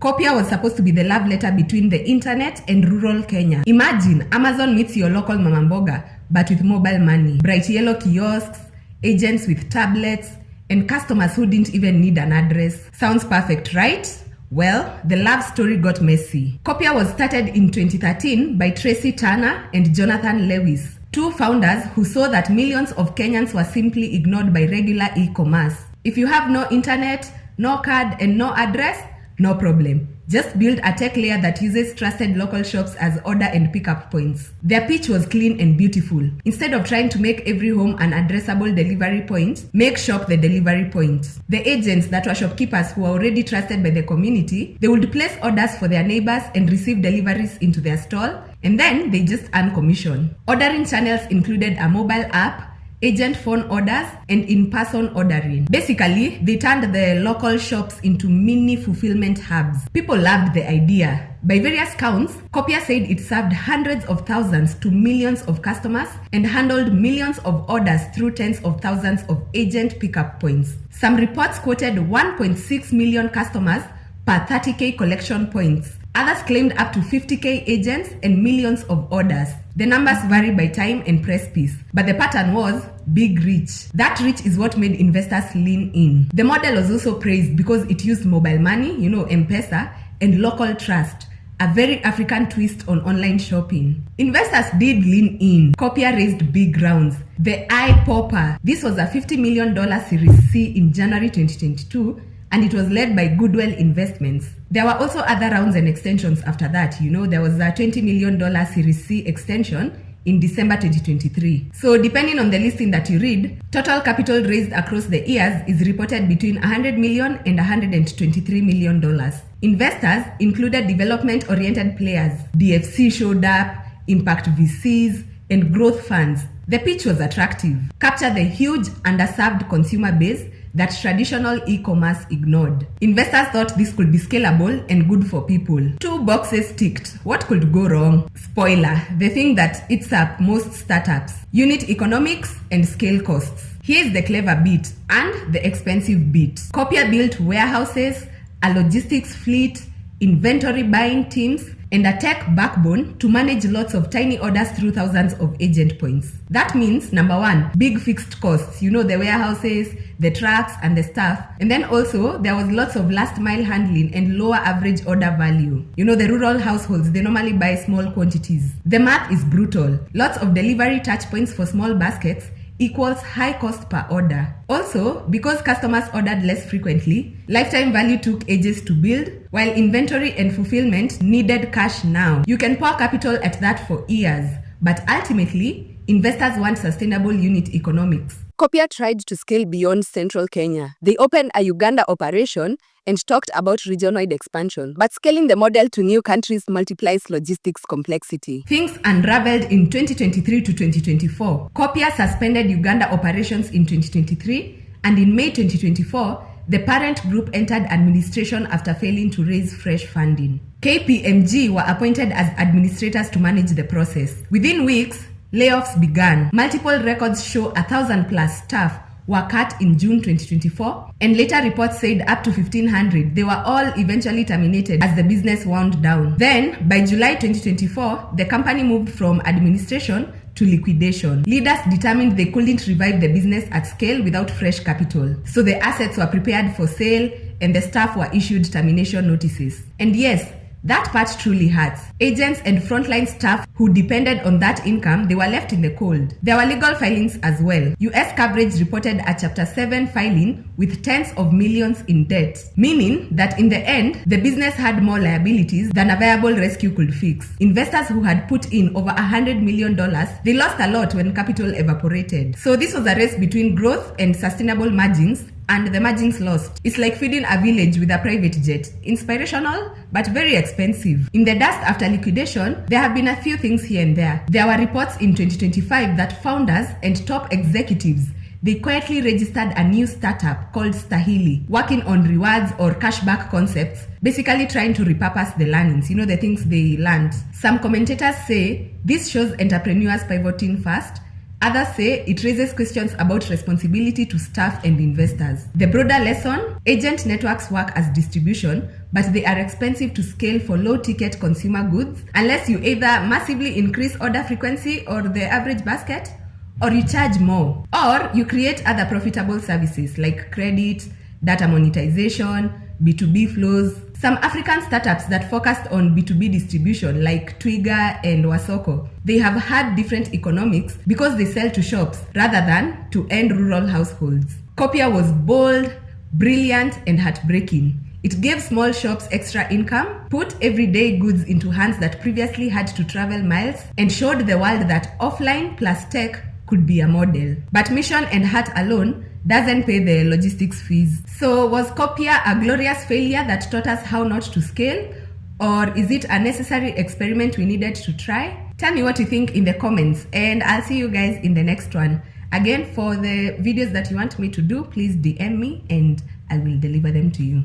Copia was supposed to be the love letter between the internet and rural Kenya. Imagine Amazon meets your local mama mboga, but with mobile money, bright yellow kiosks, agents with tablets, and customers who didn't even need an address. Sounds perfect, right? Well, the love story got messy. Copia was started in 2013 by Tracy Turner and Jonathan Lewis, two founders who saw that millions of Kenyans were simply ignored by regular e-commerce. If you have no internet, no card, and no address, no problem. Just build a tech layer that uses trusted local shops as order and pickup points. Their pitch was clean and beautiful. Instead of trying to make every home an addressable delivery point, make shop the delivery point. The agents that were shopkeepers who were already trusted by the community, they would place orders for their neighbors and receive deliveries into their stall, and then they just earn commission. Ordering channels included a mobile app, agent phone orders, and in-person ordering. Basically, they turned the local shops into mini fulfillment hubs. People loved the idea. By various counts, Copia said it served hundreds of thousands to millions of customers and handled millions of orders through tens of thousands of agent pickup points. Some reports quoted 1.6 million customers per 30k collection points. Others claimed up to 50k agents and millions of orders. The numbers vary by time and press piece, but the pattern was big reach. That reach is what made investors lean in. The model was also praised because it used mobile money, M-Pesa, and local trust, a very African twist on online shopping. Investors did lean in. Copia raised big rounds. The eye popper. This was a $50 million Series C in January 2022, and it was led by Goodwell Investments. There were also other rounds and extensions after that. There was a $20 million Series C extension in December 2023. So depending on the listing that you read, total capital raised across the years is reported between $100 million and $123 million. Investors included development-oriented players. DFC showed up, impact VCs, and growth funds. The pitch was attractive. Capture the huge underserved consumer base that traditional e-commerce ignored. Investors thought this could be scalable and good for people. 2 boxes ticked. What could go wrong? Spoiler, the thing that eats up most startups: unit economics and scale costs. Here's the clever bit and the expensive bit. Copia built warehouses, a logistics fleet, inventory buying teams, and a tech backbone to manage lots of tiny orders through thousands of agent points. That means, number one, big fixed costs, the warehouses, the trucks, and the staff. And then also, there was lots of last mile handling and lower average order value. The rural households, they normally buy small quantities. The math is brutal. Lots of delivery touch points for small baskets equals high cost per order. Also, because customers ordered less frequently, lifetime value took ages to build, while inventory and fulfillment needed cash now. You can pour capital at that for years, but ultimately, investors want sustainable unit economics. Copia tried to scale beyond central Kenya. They opened a Uganda operation and talked about regional expansion, but scaling the model to new countries multiplies logistics complexity. Things unraveled in 2023 to 2024. Copia suspended Uganda operations in 2023, and in May 2024, the parent group entered administration after failing to raise fresh funding. KPMG were appointed as administrators to manage the process. Within weeks, layoffs began. Multiple records show 1,000+ staff were cut in June 2024, and later reports said up to 1,500. They were all eventually terminated as the business wound down. Then, by July 2024, the company moved from administration to liquidation. Leaders determined they couldn't revive the business at scale without fresh capital. So the assets were prepared for sale, and the staff were issued termination notices. And yes, that part truly hurts. Agents and frontline staff who depended on that income, they were left in the cold. There were legal filings as well. US coverage reported a Chapter 7 filing with tens of millions in debt, meaning that in the end, the business had more liabilities than a viable rescue could fix. Investors who had put in over $100 million, they lost a lot when capital evaporated. So this was a race between growth and sustainable margins, and the margins lost. It's like feeding a village with a private jet. Inspirational, but very expensive. In the dust after liquidation, there have been a few things here and there. There were reports in 2025 that founders and top executives, they quietly registered a new startup called Stahili, working on rewards or cashback concepts, basically trying to repurpose the learnings, the things they learned. Some commentators say this shows entrepreneurs pivoting fast, Others say it raises questions about responsibility to staff and investors. The broader lesson: agent networks work as distribution, but they are expensive to scale for low-ticket consumer goods unless you either massively increase order frequency or the average basket, or you charge more, or you create other profitable services like credit, data monetization, B2B flows. Some African startups that focused on B2B distribution like Twiga and Wasoko, they have had different economics because they sell to shops rather than to end rural households. Copia was bold, brilliant, and heartbreaking. It gave small shops extra income, put everyday goods into hands that previously had to travel miles, and showed the world that offline plus tech could be a model. But mission and heart alone doesn't pay the logistics fees. So was Copia a glorious failure that taught us how not to scale? Or is it a necessary experiment we needed to try? Tell me what you think in the comments, and I'll see you guys in the next one. Again, for the videos that you want me to do, please DM me and I will deliver them to you.